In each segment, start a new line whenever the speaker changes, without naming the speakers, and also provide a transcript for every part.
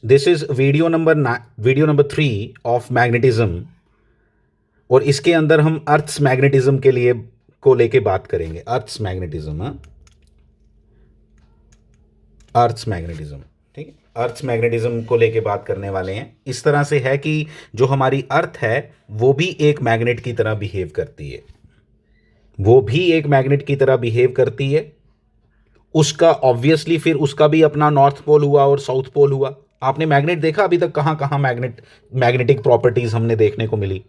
This is video number 3 of magnetism. और इसके अंदर हम अर्थ्स मैग्नेटिज्म के लिए को लेके बात करेंगे। अर्थ्स मैग्नेटिज्म, हाँ, अर्थ्स मैग्नेटिज्म, ठीक है। अर्थ्स मैग्नेटिज्म को लेके बात करने वाले हैं। इस तरह से है कि जो हमारी अर्थ है वो भी एक मैग्नेट की तरह बिहेव करती है। वो भी एक मैग्नेट की तरह बिहेव करती है। उसका ऑब्वियसली फिर उसका भी अपना नॉर्थ पोल हुआ और साउथ पोल हुआ। आपने मैग्नेट देखा अभी तक कहाँ कहाँ मैग्नेटिक प्रॉपर्टीज हमने देखने को मिली।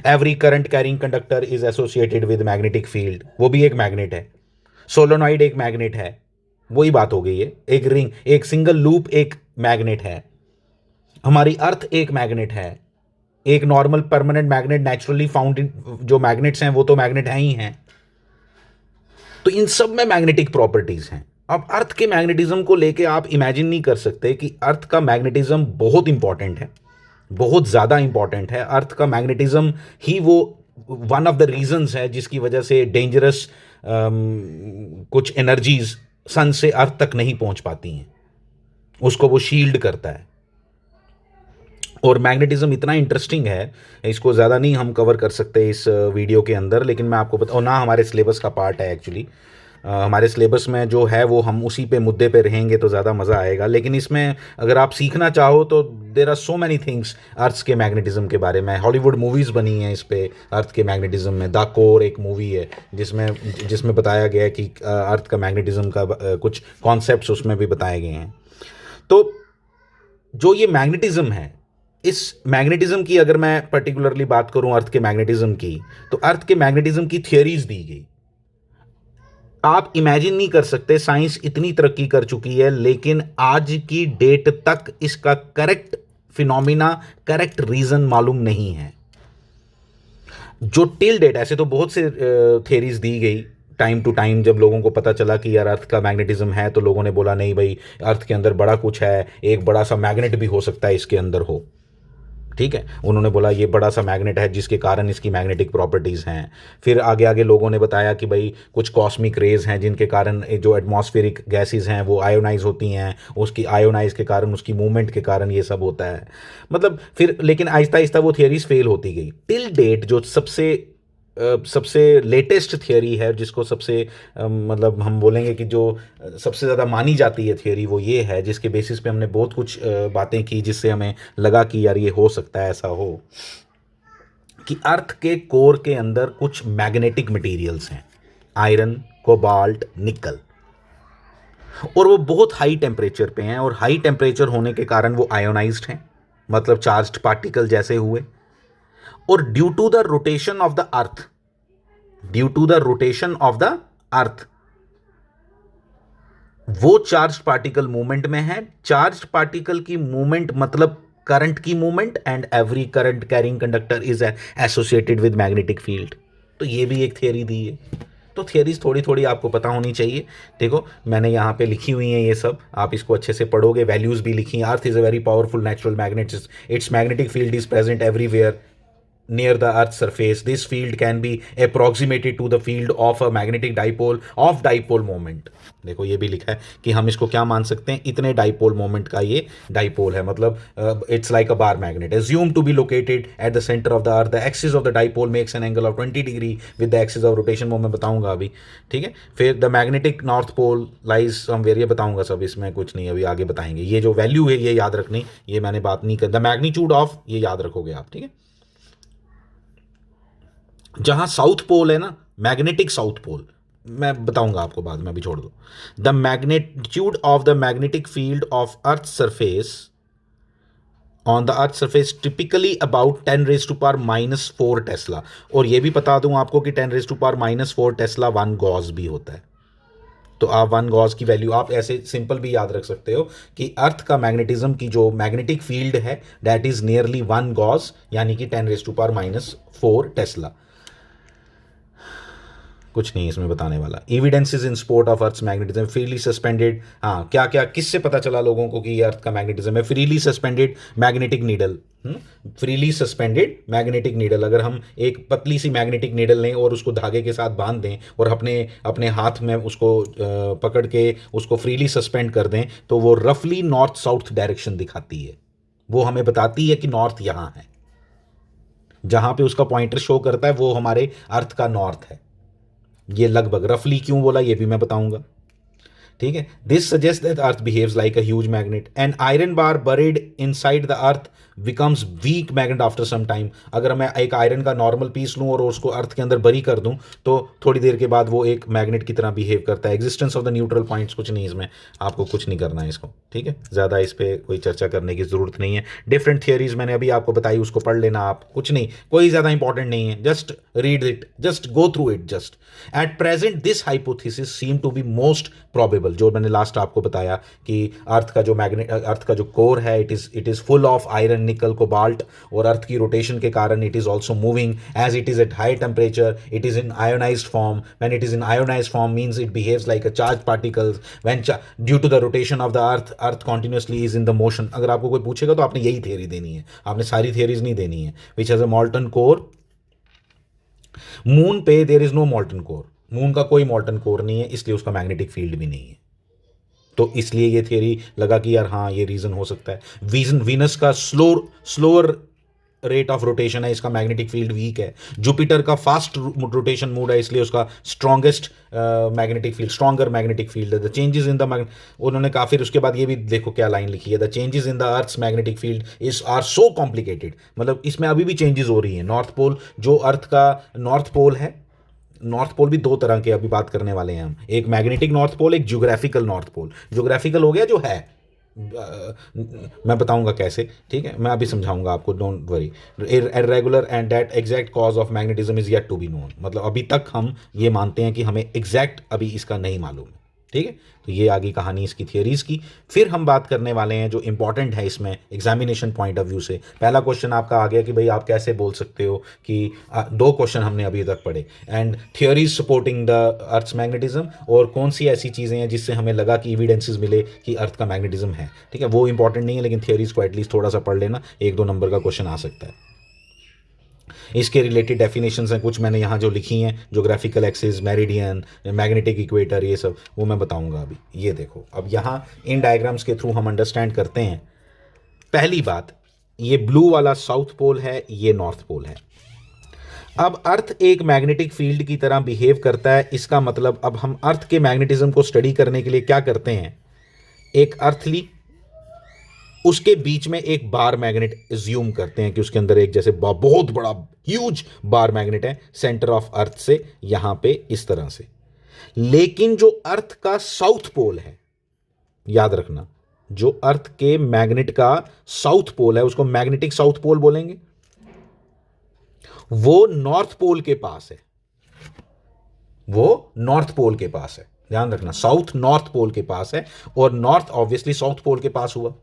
Every current carrying conductor is associated with magnetic field, वो भी एक मैग्नेट है। सोलोनॉइड एक मैग्नेट है। वही बात हो गई है। एक रिंग, एक सिंगल लूप एक मैग्नेट है। हमारी अर्थ एक मैग्नेट है। एक normal permanent magnet naturally found in, जो मैग्नेट्स हैं वो तो मैग्नेट हैं ही हैं। तो इन सब में मैग्नेटिक प्रॉपर्टीज हैं। अब अर्थ के मैग्नेटिज्म को लेके आप इमेजिन नहीं कर सकते कि अर्थ का मैग्नेटिज्म बहुत इंपॉर्टेंट है, बहुत ज़्यादा इंपॉर्टेंट है। अर्थ का मैग्नेटिज्म ही वो वन ऑफ द रीजंस है जिसकी वजह से डेंजरस कुछ एनर्जीज सन से अर्थ तक नहीं पहुंच पाती हैं। उसको वो शील्ड करता है। और मैग्नेटिज्म इतना इंटरेस्टिंग है, इसको ज़्यादा नहीं हम कवर कर सकते इस वीडियो के अंदर, लेकिन मैं आपको बताऊँ ना, हमारे सिलेबस का पार्ट है एक्चुअली। हमारे सिलेबस में जो है वो हम उसी पे मुद्दे पे रहेंगे तो ज़्यादा मज़ा आएगा। लेकिन इसमें अगर आप सीखना चाहो तो there are so many things Earth के मैग्नेटिज्म के बारे में। हॉलीवुड मूवीज़ बनी हैं इस पे अर्थ के मैग्नेटिज्म में। द कोर एक मूवी है जिसमें जिसमें बताया गया है कि अर्थ का मैग्नेटिज्म का कुछ कॉन्सेप्ट्स उसमें भी बताए गए हैं। तो जो ये मैग्नेटिज्म है, इस मैग्नेटिज्म की अगर मैं पर्टिकुलरली बात करूं अर्थ के मैग्नेटिज्म की, तो अर्थ के मैग्नेटिज्म की थियरीज दी गई। आप इमेजिन नहीं कर सकते, साइंस इतनी तरक्की कर चुकी है लेकिन आज की डेट तक इसका करेक्ट फिनोमिना, करेक्ट रीजन मालूम नहीं है। जो टिल डेट, ऐसे तो बहुत से थियरीज दी गई टाइम टू टाइम। जब लोगों को पता चला कि यार अर्थ का मैग्नेटिज्म है तो लोगों ने बोला नहीं भाई, अर्थ के अंदर बड़ा कुछ है, एक बड़ा सा मैग्नेट भी हो सकता है इसके अंदर हो, ठीक है। उन्होंने बोला ये बड़ा सा मैग्नेट है जिसके कारण इसकी मैग्नेटिक प्रॉपर्टीज़ हैं। फिर आगे आगे लोगों ने बताया कि भाई कुछ कॉस्मिक रेज हैं जिनके कारण जो एटमॉस्फेरिक गैसेस हैं वो आयोनाइज होती हैं, उसकी आयोनाइज के कारण, उसकी मूवमेंट के कारण ये सब होता है। मतलब फिर लेकिन आहिस्ता आहिस्ता वो थियरीज फेल होती गई। टिल डेट जो सबसे लेटेस्ट थियरी है, जिसको सबसे मतलब हम बोलेंगे कि जो सबसे ज़्यादा मानी जाती है थियरी, वो ये है जिसके बेसिस पे हमने बहुत कुछ बातें की जिससे हमें लगा कि यार ये हो सकता है, ऐसा हो कि अर्थ के कोर के अंदर कुछ मैग्नेटिक मटेरियल्स हैं, आयरन, कोबाल्ट, निकल, और वो बहुत हाई टेम्परेचर पे हैं। और हाई टेम्परेचर होने के कारण वो आयोनाइज्ड हैं, मतलब चार्ज्ड पार्टिकल जैसे हुए। और due to the rotation of the earth, due to the rotation of the earth, वो चार्ज पार्टिकल मूवमेंट में है। चार्ज पार्टिकल की मूवमेंट मतलब करंट की movement, and every current carrying conductor is associated with magnetic field. तो ये भी एक थियरी दी है। तो थियरीज थोड़ी थोड़ी आपको पता होनी चाहिए। देखो मैंने यहाँ पे लिखी हुई हैं ये सब, आप इसको अच्छे से पढ़ोगे। वैल्यूज भी लिखी हैं। Earth is a very powerful natural magnet, it's magnetic field is present everywhere near the earth's surface. This field can be approximated to the field of a magnetic dipole of dipole moment. देखो ये भी लिखा है कि हम इसको क्या मान सकते हैं, इतने डाइपोल मोमेंट का ये डाइपोल है। मतलब it's like a bar magnet assumed to be located at the center of the earth. The axis of the dipole makes an angle of 20 degree with the axis of rotation, वो मैं बताऊंगा अभी, ठीक है। फिर the magnetic north pole lies somewhere, ये बताऊंगा सब, इसमें कुछ नहीं, अभी आगे बताएंगे। ये जो वैल्यू है ये याद रखनी, ये मैंने बात नहीं कर, द मैग्नीट्यूड ऑफ, ये याद रखोगे आप, ठीक है। जहां साउथ पोल है ना, मैग्नेटिक साउथ पोल, मैं बताऊंगा आपको बाद में, अभी छोड़ दो। The magnitude of the magnetic field of earth surface on the earth surface typically about 10⁻⁻⁴ Tesla. और ये भी बता दूं आपको कि 10⁻⁻⁴ टेस्ला 1 गॉस भी होता है। तो आप 1 गॉस की वैल्यू आप ऐसे सिंपल भी याद रख सकते हो कि अर्थ का मैग्नेटिज्म की जो मैग्नेटिक फील्ड है दैट इज नियरली 1 गॉस, यानी कि 10⁻⁻⁴ टेस्ला। कुछ नहीं इसमें बताने वाला। Evidences in support of earth's magnetism, freely suspended, हाँ क्या क्या किससे पता चला लोगों को कि ये अर्थ का मैग्नेटिज्म है? Freely suspended magnetic needle, freely suspended magnetic needle. अगर हम एक पतली सी मैग्नेटिक नीडल लें और उसको धागे के साथ बांध दें और अपने अपने हाथ में उसको पकड़ के उसको फ्रीली सस्पेंड कर दें तो वो रफली नॉर्थ साउथ डायरेक्शन दिखाती है। वो हमें बताती है कि नॉर्थ यहाँ है, जहां पे उसका पॉइंटर शो करता है वो हमारे अर्थ का नॉर्थ है। ये लगभग रफली क्यों बोला ये भी मैं बताऊंगा, ठीक है। This suggest that earth behaves like a huge magnet, an iron bar buried inside the earth becomes weak magnet after some time. अगर मैं एक आयरन का नॉर्मल पीस लूं और उसको अर्थ के अंदर बरी कर दूं तो थोड़ी देर के बाद वो एक मैग्नेट की तरह बिहेव करता है। Existence of the neutral points, कुछ नहीं इसमें, आपको कुछ नहीं करना है इसको, ठीक है। ज़्यादा इस पर कोई चर्चा करने की ज़रूरत नहीं है। डिफरेंट थियरीज मैंने अभी आपको बताई, उसको पढ़ लेना आप, कुछ नहीं, कोई ज़्यादा इंपॉर्टेंट नहीं है, just read it, just go through it just. At present this hypothesis seem to be most probable, जो मैंने लास्ट आपको बताया कि अर्थ का जो कोर है it is full of iron nickel cobalt, और अर्थ की रोटेशन के कारण it is also moving as it is at high temperature, it is in ionized form. When it is in ionized form means it behaves like a charge particles when due to the rotation of the earth continuously is in the motion. अगर आपको कोई पूछेगा तो आपने यही theory देनी है, आपने सारी थियरीज नहीं देनी है। Which has a molten core, moon पे there is no molten core, moon का कोई मॉल्टन कोर नहीं है, इसलिए उसका मैग्नेटिक फील्ड भी नहीं है। तो इसलिए ये थियरी लगा कि यार हाँ ये रीजन हो सकता है। वीनस का स्लोअर रेट ऑफ रोटेशन है, इसका मैग्नेटिक फील्ड वीक है। जुपिटर का फास्ट रोटेशन मूड है, इसलिए उसका strongest magnetic field, stronger magnetic field है। द चेंजेस इन द, उन्होंने कहा फिर उसके बाद ये भी देखो क्या लाइन लिखी है, the changes in the earth's magnetic field is are so complicated, मतलब इसमें अभी भी चेंजेस हो रही हैं। नॉर्थ पोल, जो अर्थ का नॉर्थ पोल है, नॉर्थ पोल भी दो तरह के अभी बात करने वाले हैं हम, एक मैग्नेटिक नॉर्थ पोल, एक ज्योग्राफिकल नॉर्थ पोल। ज्योग्राफिकल हो गया जो है, मैं बताऊंगा कैसे, ठीक है, मैं अभी समझाऊंगा आपको, don't worry. Irregular and that exact cause of magnetism is yet to be known, मतलब अभी तक हम ये मानते हैं कि हमें एग्जैक्ट अभी इसका नहीं मालूम है, ठीक है। तो ये आगे कहानी इसकी थियरीज की। फिर हम बात करने वाले हैं जो इंपॉर्टेंट है इसमें एग्जामिनेशन पॉइंट ऑफ व्यू से। पहला क्वेश्चन आपका आ गया कि भाई आप कैसे बोल सकते हो कि दो क्वेश्चन हमने अभी तक पढ़े, and theories supporting the earth's magnetism, और कौन सी ऐसी चीज़ें हैं जिससे हमें लगा कि एविडेंसेस मिले कि अर्थ का मैग्नेटिज्म है, ठीक है। वो इंपॉर्टेंट नहीं है, लेकिन थियरीज को एटलीस्ट थोड़ा सा पढ़ लेना, 1-2 नंबर का क्वेश्चन आ सकता है। इसके रिलेटेड डेफिनेशंस हैं कुछ मैंने यहाँ जो लिखी हैं, geographical axis, meridian, magnetic equator, ये सब वो मैं बताऊंगा अभी। ये देखो, अब यहाँ इन डायग्राम्स के थ्रू हम अंडरस्टैंड करते हैं। पहली बात, ये ब्लू वाला साउथ पोल है, ये नॉर्थ पोल है। अब अर्थ एक मैग्नेटिक फील्ड की तरह बिहेव करता है, इसका मतलब अब हम अर्थ के मैग्नेटिज्म को स्टडी करने के लिए क्या करते हैं, एक अर्थ ली, उसके बीच में एक बार मैग्नेट एज्यूम करते हैं कि उसके अंदर एक जैसे बहुत बड़ा ह्यूज बार मैग्नेट है सेंटर ऑफ अर्थ से यहां पे इस तरह से। लेकिन जो अर्थ का साउथ पोल है, याद रखना, जो अर्थ के मैग्नेट का साउथ पोल है उसको मैग्नेटिक साउथ पोल बोलेंगे, वो नॉर्थ पोल के पास है, वो नॉर्थ पोल के पास है, ध्यान रखना, साउथ नॉर्थ पोल के पास है, और नॉर्थ ऑब्वियसली साउथ पोल के पास हुआ,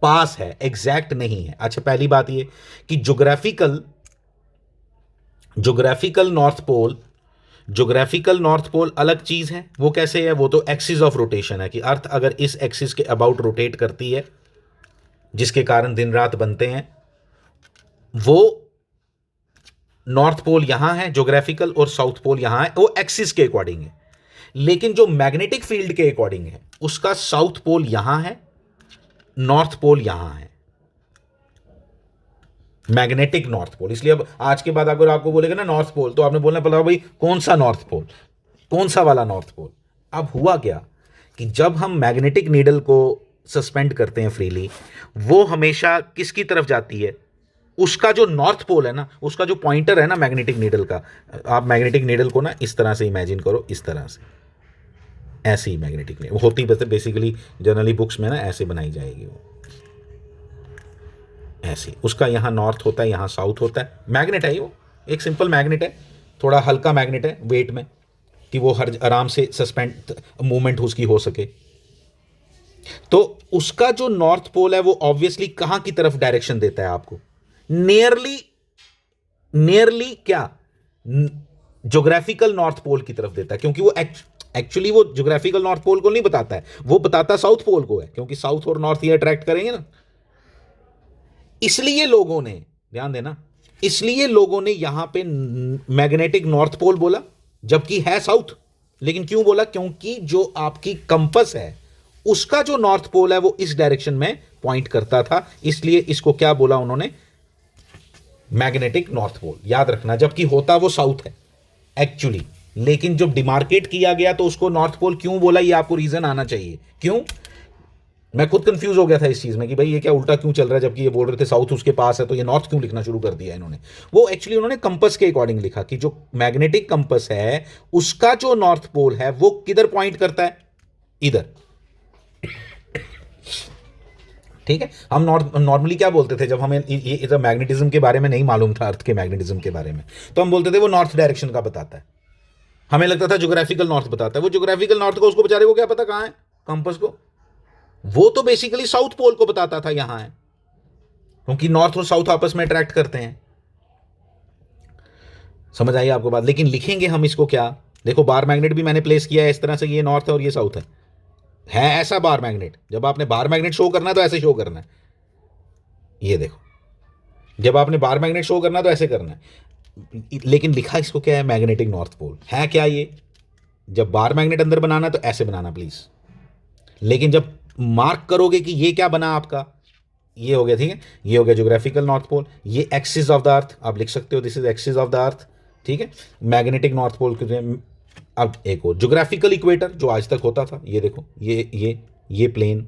पास है, एग्जैक्ट नहीं है। अच्छा, पहली बात ये कि ज्योग्राफिकल नॉर्थ पोल अलग चीज है। वो कैसे है, वो तो एक्सिस ऑफ रोटेशन है कि अर्थ अगर इस एक्सिस के अबाउट रोटेट करती है, जिसके कारण दिन रात बनते हैं, वो नॉर्थ पोल यहां है ज्योग्राफिकल, और साउथ पोल यहां है, वो एक्सिस के अकॉर्डिंग है। लेकिन जो मैग्नेटिक फील्ड के अकॉर्डिंग है, उसका साउथ पोल यहां है, नॉर्थ पोल यहां है, मैग्नेटिक नॉर्थ पोल। इसलिए अब आज के बाद अगर आपको बोलेगा ना नॉर्थ पोल, तो आपने बोलना पड़ा भाई कौन सा नॉर्थ पोल, कौन सा वाला नॉर्थ पोल। अब हुआ क्या कि जब हम मैग्नेटिक नीडल को सस्पेंड करते हैं फ्रीली, वो हमेशा किसकी तरफ जाती है, उसका जो नॉर्थ पोल है ना, उसका जो पॉइंटर है ना मैग्नेटिक नीडल का, आप मैग्नेटिक नीडल को ना इस तरह से इमेजिन करो, इस तरह से, ऐसी मैग्नेटिक नीडल होती है बेसिकली, जनरली बुक्स में ना ऐसे बनाई जाएगी, वो ऐसे, उसका यहाँ नॉर्थ होता है, यहाँ साउथ होता है, मैग्नेट है वो, एक सिंपल मैग्नेट है, थोड़ा हल्का मैग्नेट है वेट में, कि वो हर आराम से सस्पेंड मूवमेंट उसकी हो सके। तो उसका जो नॉर्थ पोल है वो ऑब्वियसली कहां की तरफ डायरेक्शन देता है आपको, नियरली क्या, ज्योग्राफिकल नॉर्थ पोल की तरफ देता है, क्योंकि वो एक्चुअली वो ज्योग्राफिकल नॉर्थ पोल को नहीं बताता है, वो बताता साउथ पोल को है, क्योंकि साउथ और नॉर्थ ये अट्रैक्ट करेंगे ना। इसलिए लोगों ने, ध्यान देना, इसलिए लोगों ने यहां पे मैग्नेटिक नॉर्थ पोल बोला, जबकि है साउथ। लेकिन क्यों बोला? क्योंकि जो आपकी कंपस है उसका जो नॉर्थ पोल है वो इस डायरेक्शन में पॉइंट करता था, इसलिए इसको क्या बोला उन्होंने? Magnetic north pole. याद रखना, जबकि होता वो साउथ है एक्चुअली, लेकिन जब डिमार्केट किया गया तो उसको नॉर्थ पोल क्यों बोला, ये आपको रीजन आना चाहिए। क्यों? मैं खुद कंफ्यूज हो गया था इस चीज में कि भाई ये क्या उल्टा क्यों चल रहा है, जबकि ये बोल रहे थे साउथ उसके पास है, तो ये नॉर्थ क्यों लिखना शुरू कर दिया इन्होंने? वो एक्चुअली उन्होंने कंपस के अकॉर्डिंग लिखा कि जो मैग्नेटिक कंपस है उसका जो नॉर्थ पोल है वो किधर पॉइंट करता है? इधर। ठीक है। हम नॉर्मली क्या बोलते थे जब हमें ये मैग्नेटिज्म के बारे में नहीं मालूम था, अर्थ के मैग्नेटिज्म के बारे में, तो हम बोलते थे वो नॉर्थ डायरेक्शन का बताता है। हमें लगता था ज्योग्राफिकल नॉर्थ बताता है। वो ज्योग्राफिकल नॉर्थ को उसको बेचारे को क्या पता कहां है कंपस को? वो तो बेसिकली साउथ पोल को बताता था यहां है, क्योंकि नॉर्थ और साउथ आपस में अट्रैक्ट करते हैं। समझ आई आपको बात? लेकिन लिखेंगे हम इसको क्या? देखो, बार मैग्नेट भी मैंने प्लेस किया है इस तरह से, ये नॉर्थ है और ये साउथ है ऐसा बार मैग्नेट। जब आपने बार मैग्नेट शो करना है तो ऐसे शो करना है। ये देखो, जब आपने बार मैग्नेट शो करना है तो ऐसे करना है। लेकिन लिखा इसको क्या है? मैग्नेटिक नॉर्थ पोल है क्या ये? जब बार मैग्नेट अंदर बनाना है तो ऐसे बनाना प्लीज। लेकिन जब मार्क करोगे कि ये क्या बना आपका, ये हो गया, ठीक है, ये हो गया ज्योग्राफिकल नॉर्थ पोल। ये एक्सिस ऑफ द अर्थ आप लिख सकते हो, this is axis of the अर्थ। ठीक है, मैग्नेटिक नॉर्थ पोल। अब एक और ज्योग्राफिकल इक्वेटर जो आज तक होता था, ये देखो, ये प्लेन,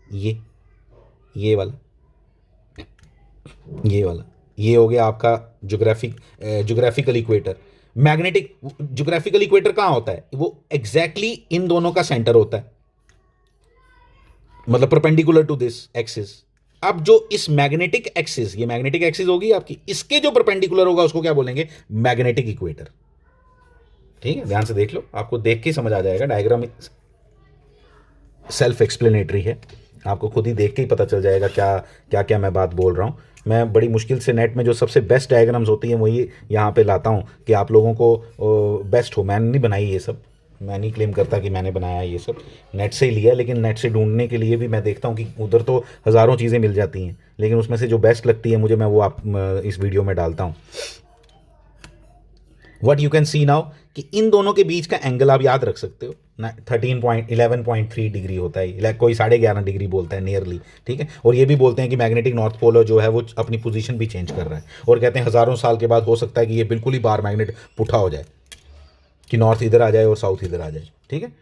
ये वाला, ये वाला, ये हो गया आपका geographical equator. Magnetic geographical equator कहाँ होता है? वो एग्जैक्टली इन दोनों का सेंटर होता है, मतलब परपेंडिकुलर टू दिस एक्सिस। अब जो इस मैग्नेटिक एक्सिस, ये मैग्नेटिक एक्सिस होगी आपकी, इसके जो परपेंडिकुलर होगा उसको क्या बोलेंगे? Magnetic equator. ठीक है, ध्यान से देख लो, आपको देख के समझ आ जाएगा। डायग्राम सेल्फ एक्सप्लेनेटरी है, आपको खुद ही देख के ही पता चल जाएगा क्या क्या क्या मैं बात बोल रहा हूँ। मैं बड़ी मुश्किल से नेट में जो सबसे बेस्ट डायग्राम्स होती हैं वही यहाँ पे लाता हूँ कि आप लोगों को बेस्ट हो। मैंने नहीं बनाई ये सब, मैं नहीं क्लेम करता कि मैंने बनाया ये सब, नेट से ही लिया। लेकिन नेट से ढूंढने के लिए भी मैं देखता हूँ कि उधर तो हज़ारों चीज़ें मिल जाती हैं, लेकिन उसमें से जो बेस्ट लगती है मुझे, मैं वो आप इस वीडियो में डालता हूँ। What you can see now कि इन दोनों के बीच का एंगल आप याद रख सकते हो, 11.3 डिग्री होता है, कोई 11.5 डिग्री बोलता है नियरली। ठीक है, और ये भी बोलते हैं कि मैग्नेटिक नॉर्थ पोल जो है वो अपनी पोजीशन भी चेंज कर रहा है, और कहते हैं हज़ारों साल के बाद हो सकता है कि ये बिल्कुल ही बार मैग्नेट पुठा हो जाए, कि नॉर्थ इधर आ जाए और साउथ इधर आ जाए। ठीक है,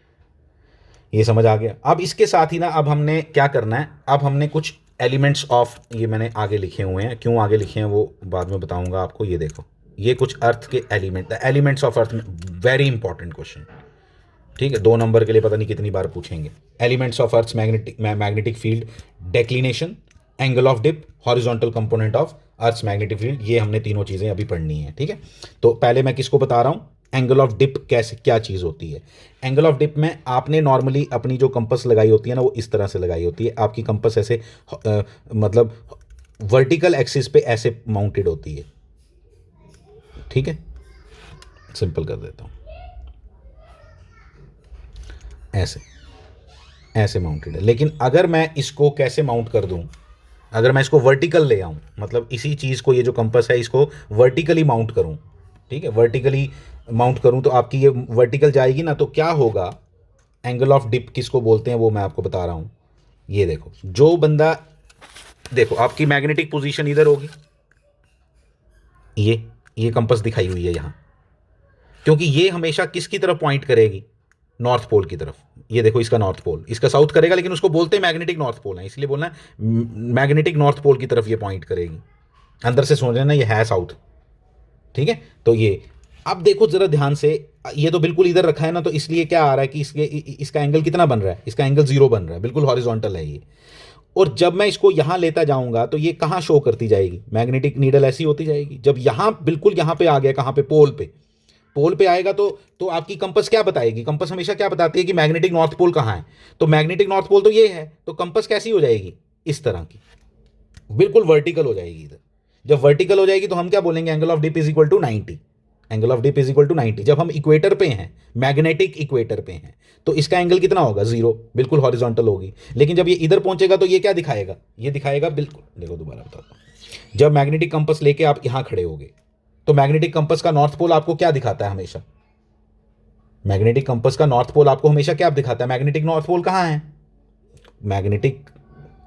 ये समझ आ गया। अब इसके साथ ही ना, अब हमने क्या करना है, अब हमने कुछ एलिमेंट्स ऑफ, ये मैंने आगे लिखे हुए हैं, क्यों आगे लिखे हैं वो बाद में बताऊंगा आपको। ये देखो, ये कुछ अर्थ के element, the elements of earth, very important question. ठीक है, 2 नंबर के लिए पता नहीं कितनी बार पूछेंगे। Elements of earth magnetic field, declination, angle of dip, horizontal component of earth magnetic field, ये हमने तीनों चीज़ें अभी पढ़नी है। ठीक है, तो पहले मैं किसको बता रहा हूँ, एंगल ऑफ डिप कैसे, क्या चीज़ होती है। एंगल ऑफ डिप में आपने नॉर्मली अपनी जो कंपस लगाई होती है ना, वो इस तरह से लगाई होती है। आपकी कंपस ऐसे मतलब वर्टिकल एक्सिस पे ऐसे माउंटेड होती है। ठीक है, सिंपल कर देता हूँ, ऐसे ऐसे माउंटेड है। लेकिन अगर मैं इसको कैसे माउंट कर दूं, अगर मैं इसको वर्टिकल ले आऊं, मतलब इसी चीज़ को, ये जो कंपस है इसको वर्टिकली माउंट करूं, ठीक है, वर्टिकली माउंट करूं, तो आपकी ये वर्टिकल जाएगी ना, तो क्या होगा, एंगल ऑफ डिप किसको बोलते हैं वो मैं आपको बता रहा हूं। ये देखो, जो बंदा, देखो आपकी मैग्नेटिक पोजीशन इधर होगी, ये कंपस दिखाई हुई है यहां, क्योंकि ये हमेशा किसकी तरफ पॉइंट करेगी, नॉर्थ पोल की तरफ। ये देखो, इसका नॉर्थ पोल, इसका साउथ करेगा, लेकिन उसको बोलते हैं मैग्नेटिक नॉर्थ पोल है, इसलिए बोलना मैग्नेटिक नॉर्थ पोल की तरफ ये पॉइंट करेगी। अंदर से सोच लेना ये है साउथ। ठीक है, तो ये अब देखो जरा ध्यान से, ये तो बिल्कुल इधर रखा है ना, तो इसलिए क्या आ रहा है कि इसका एंगल कितना बन रहा है, इसका एंगल 0 बन रहा है, बिल्कुल हॉरिजॉन्टल है ये। और जब मैं इसको यहां लेता जाऊंगा तो ये कहां शो करती जाएगी, मैग्नेटिक नीडल ऐसी होती जाएगी। जब यहां बिल्कुल यहां पे आ गया, कहां पे, पोल पे आएगा, तो आपकी कंपस क्या बताएगी, कंपस हमेशा क्या बताती है कि मैग्नेटिक नॉर्थ पोल कहां है। तो मैग्नेटिक नॉर्थ पोल तो ये है, तो कंपस कैसी हो जाएगी, इस तरह की, बिल्कुल वर्टिकल हो जाएगी इधर। जब वर्टिकल हो जाएगी तो हम क्या बोलेंगे, angle of dip is equal to 90। Angle of dip is equal to 90। जब हम इक्वेटर पे हैं, मैग्नेटिक इक्वेटर पे हैं, तो इसका एंगल कितना होगा? 0, बिल्कुल हॉरिजॉन्टल होगी। लेकिन जब ये इधर पहुंचेगा तो ये क्या दिखाएगा? ये दिखाएगा बिल्कुल, देखो दोबारा बताता हूं। जब मैग्नेटिक कंपास लेके आप यहां खड़े होगे तो मैग्नेटिक कंपास का नॉर्थ पोल आपको क्या दिखाता है हमेशा? मैग्नेटिक कंपास का नॉर्थ पोल आपको हमेशा क्या दिखाता है? मैग्नेटिक नॉर्थ पोल कहां है? मैग्नेटिक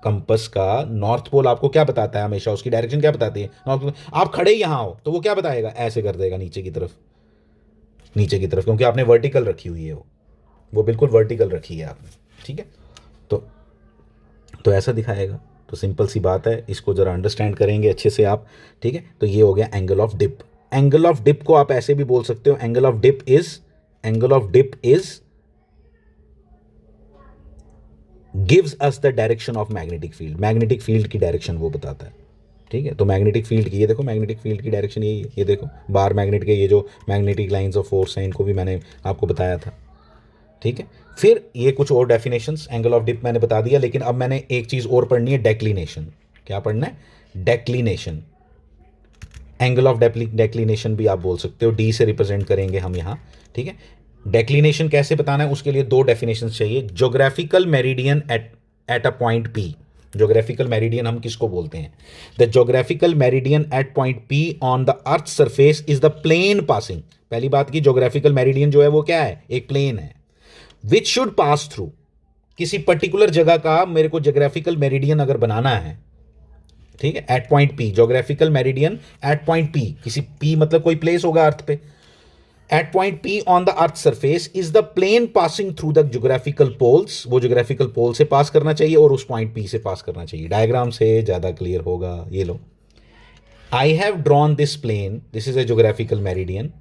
कंपास का नॉर्थ पोल आपको क्या बताता है हमेशा? उसकी डायरेक्शन क्या बताती है? North pole. आप खड़े ही यहां हो तो वो क्या बताएगा? ऐसे कर देगा नीचे की तरफ, नीचे की तरफ, क्योंकि आपने वर्टिकल रखी हुई है, वो बिल्कुल वर्टिकल रखी है आपने, ठीक है। तो ऐसा दिखाएगा। तो सिंपल सी बात है, इसको जरा अंडरस्टैंड करेंगे अच्छे से आप, ठीक है। तो ये हो गया angle of dip. Angle of dip को आप ऐसे भी बोल सकते हो, angle of dip is gives us the direction of magnetic field. Magnetic field की डायरेक्शन वो बताता है, ठीक है। तो मैग्नेटिक फील्ड की, ये देखो मैग्नेटिक फील्ड की डायरेक्शन यही है, ये देखो बार मैग्नेट के ये जो मैग्नेटिक लाइंस ऑफ फोर्स हैं, इनको भी मैंने आपको बताया था, ठीक है। फिर ये कुछ और डेफिनेशंस, एंगल ऑफ डिप मैंने बता दिया, लेकिन अब मैंने एक चीज और पढ़नी है, डेक्लिनेशन। क्या पढ़ना है? डेक्लिनेशन। एंगल ऑफ डेक्लिनेशन भी आप बोल सकते हो, डी से रिप्रेजेंट करेंगे हम यहाँ, ठीक है। डेक्लिनेशन कैसे बताना है, उसके लिए दो डेफिनेशन चाहिए। Geographical meridian at a point P. Geographical meridian हम किसको बोलते हैं? The geographical meridian at point P on the earth surface is the plane passing. पहली बात की, ज्योग्राफिकल मेरिडियन जो है वो क्या है? एक प्लेन है, विच शुड पास थ्रू। किसी पर्टिकुलर जगह का मेरे को ज्योग्राफिकल मेरिडियन अगर बनाना है, ठीक है, at point P, geographical meridian at point P, किसी पी मतलब कोई प्लेस होगा अर्थ पे, at point P on the earth surface is the plane passing through the geographical poles. वो ज्योग्राफिकल पोल से पास करना चाहिए और उस पॉइंट पी से पास करना चाहिए। डायग्राम से ज्यादा क्लियर होगा। ये लो, I have drawn this plane, this is a geographical meridian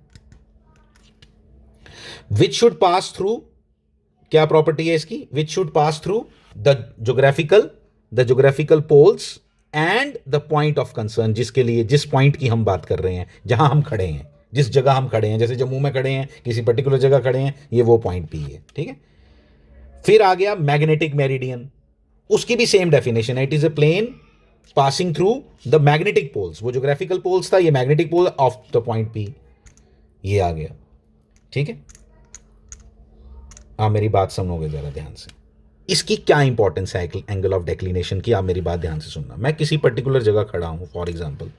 which should pass through, क्या प्रॉपर्टी है इसकी? Which should pass through the geographical poles and the point of concern, जिसके लिए, जिस पॉइंट की हम बात कर रहे हैं, जहां हम खड़े हैं, जिस जगह हम खड़े हैं, जैसे जम्मू में खड़े हैं, किसी पर्टिकुलर जगह खड़े हैं, ये वो पॉइंट पी है, ठीक है। फिर आ गया मैग्नेटिक मेरिडियन, उसकी भी सेम डेफिनेशन है, it is a plane passing through the magnetic poles. वो ज्योग्राफिकल पोल्स था, ये magnetic pole of the point P, ये आ गया, ठीक है। आप मेरी बात सुनोगे जरा ध्यान से, इसकी क्या इंपॉर्टेंस है एंगल ऑफ डेक्लिनेशन की, आप मेरी बात ध्यान से सुनना। मैं किसी पर्टिकुलर जगह खड़ा हूं, फॉर एग्जांपल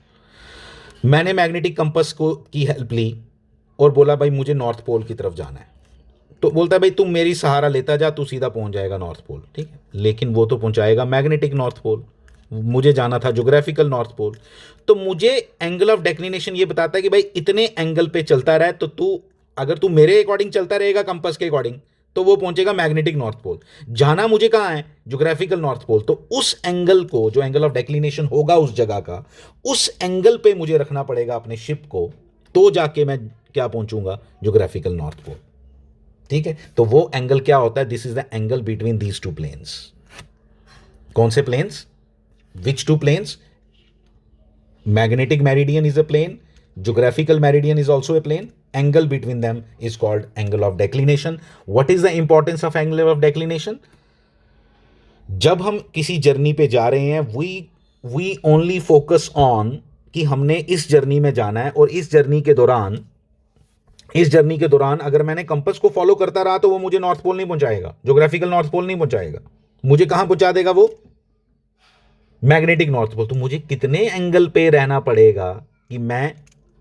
मैंने मैग्नेटिक कंपास को की हेल्प ली और बोला भाई मुझे नॉर्थ पोल की तरफ जाना है, तो बोलता है भाई तुम मेरी सहारा लेता जा, तू सीधा पहुंच जाएगा नॉर्थ पोल, ठीक है। लेकिन वो तो पहुंचाएगा मैग्नेटिक नॉर्थ पोल, मुझे जाना था ज्योग्राफिकल नॉर्थ पोल। तो मुझे एंगल ऑफ डेक्लिनेशन ये बताता है कि भाई इतने एंगल पे चलता रहा, तो तू, अगर तू मेरे अकॉर्डिंग चलता रहेगा कंपास के अकॉर्डिंग, तो वो पहुंचेगा मैग्नेटिक नॉर्थ पोल। जाना मुझे कहां है? Geographical north pole. तो उस एंगल को, जो एंगल ऑफ डेक्लिनेशन होगा उस जगह का, उस एंगल पे मुझे रखना पड़ेगा अपने शिप को, तो जाके मैं क्या पहुंचूंगा? ज्योग्राफिकल नॉर्थ पोल, ठीक है। तो वो एंगल क्या होता है? This is the angle between these two planes. कौन से planes? Which two planes? Magnetic meridian is a plane, geographical meridian is also a plane, angle between them is called angle of declination. What is the importance of angle of declination? जब हम किसी journey पे जा रहे हैं, we only focus on कि हमने इस जर्नी में जाना है, और इस जर्नी के दौरान अगर मैंने कंपास को फॉलो करता रहा तो वो मुझे नॉर्थ पोल नहीं पहुंचाएगा, ज्योग्राफिकल नॉर्थ पोल नहीं पहुंचाएगा, मुझे कहां पहुंचा देगा? वो मैग्नेटिक नॉर्थ पोल। तो मुझे कितने एंगल पे रहना पड़ेगा कि मैं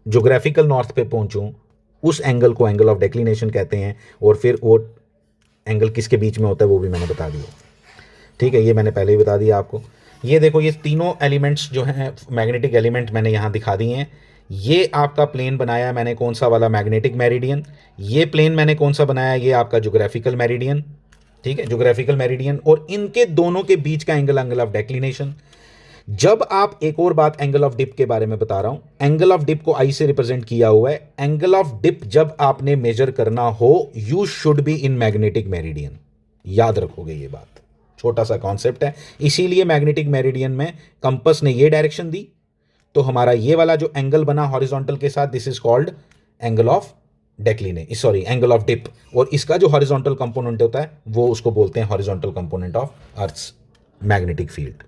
ज्योग्राफिकल नॉर्थ पे पहुंचूं? उस एंगल को एंगल ऑफ डेक्लिनेशन कहते हैं। और फिर वो एंगल किसके बीच में होता है वो भी मैंने बता दिया, ठीक है। ये मैंने पहले ही बता दिया आपको। ये देखो, ये तीनों एलिमेंट्स जो हैं मैग्नेटिक एलिमेंट मैंने यहाँ दिखा दिए हैं। ये आपका प्लेन बनाया मैंने कौन सा वाला? Magnetic meridian. ये प्लेन मैंने कौन सा बनाया? ये आपका ज्योग्राफिकल मेरिडियन, ठीक है, ज्योग्राफिकल मेरिडियन। और इनके दोनों के बीच का एंगल ऑफ डेक्लिनेशन। जब आप, एक और बात एंगल ऑफ डिप के बारे में बता रहा हूं, एंगल ऑफ डिप को आई से रिप्रेजेंट किया हुआ है। एंगल ऑफ डिप जब आपने मेजर करना हो, you should be in magnetic meridian. याद रखोगे ये बात, छोटा सा कॉन्सेप्ट है। इसीलिए मैग्नेटिक मेरिडियन में कंपास ने ये डायरेक्शन दी, तो हमारा ये वाला जो एंगल बना हॉरिजॉन्टल के साथ, this is called angle of angle of dip. और इसका जो हॉरिजॉन्टल कंपोनेंट होता है वो उसको बोलते हैं horizontal component of earth's magnetic field,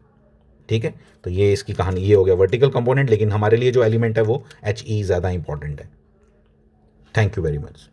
ठीक है। तो ये इसकी कहानी, ये हो गया वर्टिकल कंपोनेंट। लेकिन हमारे लिए जो एलिमेंट है वो HE ज़्यादा इंपॉर्टेंट है। Thank you very much.